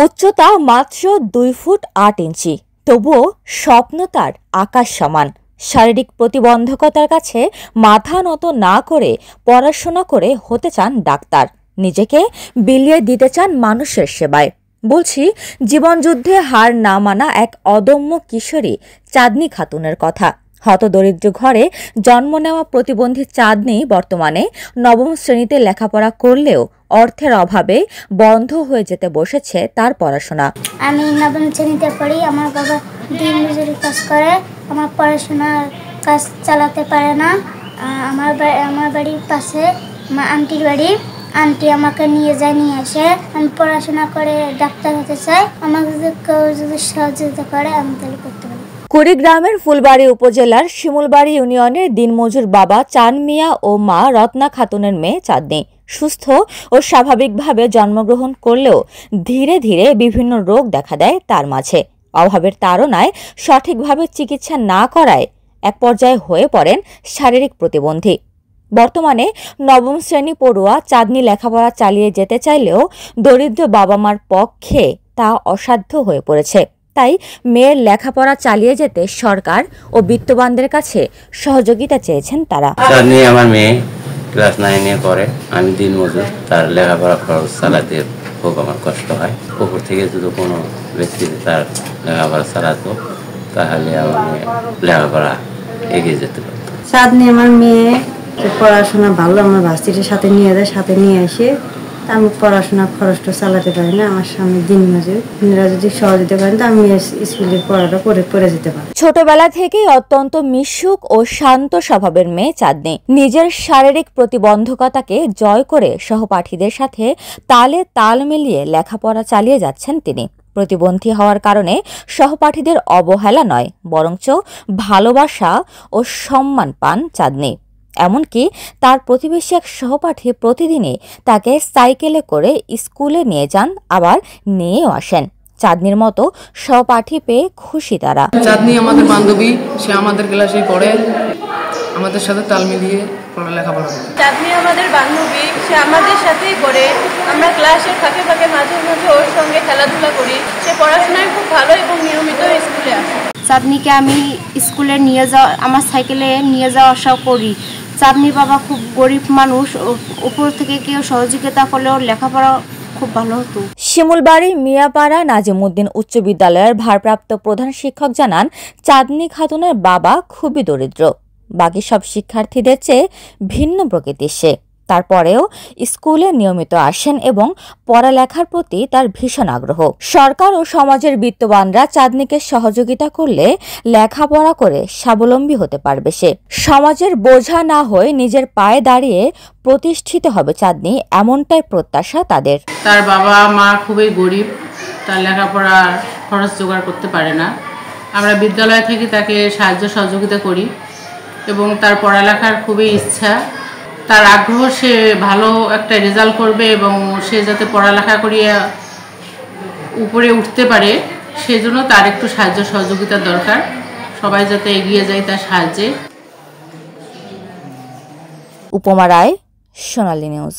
উচ্চতা মাত্র 2 ফুট 8 ইঞ্চি, তবুও স্বপ্ন তার আকাশ সমান। শারীরিক প্রতিবন্ধকতার কাছে মাথা নত না করে পড়াশোনা করে হতে চান ডাক্তার। নিজেকে বিলিয়ে দিতে চান মানুষের সেবায়। বলছি জীবনযুদ্ধে হার না মানা এক অদম্য কিশোরী চাঁদনী খাতুনের কথা। হতদরিদ্র ঘরে জন্ম নেওয়া প্রতিবন্ধী চাঁদনী বর্তমানে নবম শ্রেণীতে লেখাপড়া করলেও অর্থের অভাবে বন্ধ হয়ে যেতে বসেছে তার পড়াশোনা। আমি নবম শ্রেণীতে পড়ি। আমার বাবা দিন মজুরি কাজ করে, আমার পড়াশোনার কাজ চালাতে পারে না। আমার বাড়ির পাশে আমার আন্টির বাড়ি, আন্টি আমাকে নিয়ে আসে। আমি পড়াশোনা করে ডাক্তার হতে চাই। আমাকে কেউ যদি সহযোগিতা করে আমি তাহলে করতে পারি। কুড়িগ্রামের ফুলবাড়ী উপজেলার শিমুলবাড়ী ইউনিয়নের দিনমজুর বাবা চান মিয়া ও মা রত্না খাতুনের মেয়ে চাঁদনী সুস্থ ও স্বাভাবিকভাবে জন্মগ্রহণ করলেও ধীরে ধীরে বিভিন্ন রোগ দেখা দেয় তার মাঝে। অভাবের তাড়নায় সঠিকভাবে চিকিৎসা না করায় এক পর্যায়ে হয়ে পড়েন শারীরিক প্রতিবন্ধী। বর্তমানে নবম শ্রেণী পড়ুয়া চাঁদনী লেখাপড়া চালিয়ে যেতে চাইলেও দরিদ্র বাবা মার পক্ষে তা অসাধ্য হয়ে পড়েছে। তাই মেয়ের লেখাপড়া চালিয়ে যেতে সরকার ও বিত্তবানদের কাছে সহযোগিতা চেয়েছেন তারা। চাঁদনী আমার মেয়ে ক্লাস 9-এ পড়ে। আমি দিনমজুর, তার লেখাপড়া খরচ চালাতে খুব আমার কষ্ট হয়। উপর থেকে যদি কোনো ব্যক্তি তার লেখাপড়া চালাতো তাহলে আমার লেখাপড়া এগিয়ে যেতে পারত। চাঁদনী আমার মেয়ে পড়াশোনা ভালো, আমার ভার্সিটির সাথে নিয়ে যায়, সাথে নিয়ে আসে। আমি পড়াশোনা খরচটা চালাতে পারি না, আমার স্বামী দিনমজুর। আপনারা যদি সহযোগিতা করেন তো আমি স্কুলের পড়াটা পড়ে যেতে পারি। ছোটবেলা থেকেই অত্যন্ত মিশুক ও শান্ত স্বভাবের মেয়ে চাঁদনী নিজের শারীরিক প্রতিবন্ধকতাকে জয় করে সহপাঠীদের সাথে তালে তাল মিলিয়ে লেখাপড়া চালিয়ে যাচ্ছেন তিনি। প্রতিবন্ধী হওয়ার কারণে সহপাঠীদের অবহেলা নয়, বরঞ্চ ভালোবাসা ও সম্মান পান চাঁদনী। এমনকি তার প্রতিবেশী এক সহপাঠী প্রতিদিনই তাকে সাইকেলে করে স্কুলে নিয়ে যান, আবার নিয়েও আসেন। চাঁদনীর মতো সহপাঠী পেয়ে খুশি তারা। চাঁদনী আমাদের বান্ধবী, সে আমাদের ক্লাসে পড়ে, আমাদের সাথে তাল মিলিয়ে লেখাপড়া করে। চাঁদনী আমাদের বান্ধবী, সে আমাদের সাথেই পড়ে। আমরা ক্লাসের ফাঁকে ফাঁকে মাঝে মাঝে ওর সঙ্গে খেলাধুলা করি। সে পড়াশোনায় খুব ভালো এবং নিয়মিত স্কুলে আসে। চাঁদনীকে আমি স্কুলে আমার সাইকেলে নিয়ে যাওয়া আসা করি। চাঁদনীর বাবা খুব গরিব মানুষ, উপর থেকে কেউ সহযোগিতা করলেও লেখাপড়া খুব ভালো হতো। শিমুলবাড়ি মিয়াপাড়া নাজিমউদ্দিন উচ্চ বিদ্যালয়ের ভারপ্রাপ্ত প্রধান শিক্ষক জানান, চাঁদনী খাতুনের বাবা খুবই দরিদ্র। বাকি সব শিক্ষার্থীদের চেয়ে ভিন্ন প্রকৃতির সে। তারপরেও স্কুলে নিয়মিত আসেন এবং পড়ালেখার প্রতি তার ভীষণ আগ্রহ। সরকার ও সমাজের বিত্তবানরা চাঁদনীকে সহযোগিতা করলে লেখাপড়া করে স্বাবলম্বী হতে পারবে সে। সমাজের বোঝা না হয়ে নিজের পায়ে দাঁড়িয়ে প্রতিষ্ঠিত হবে চাঁদনী, এমনটাই প্রত্যাশা তাদের। তার বাবা মা খুবই গরিব, তার লেখাপড়া খরচ জোগাড় করতে পারে না। আমরা বিদ্যালয় থেকে তাকে সাহায্য সহযোগিতা করি এবং তার পড়ালেখার খুবই ইচ্ছা, তার আগ্রহ, সে ভালো একটা রেজাল্ট করবে এবং সে যাতে পড়ালেখা করিয়ে উপরে উঠতে পারে সেজন্য তার একটু সাহায্য সহযোগিতার দরকার। সবাই যাতে এগিয়ে যায় তার সাহায্যে। উপমা রায়, সোনালী নিউজ।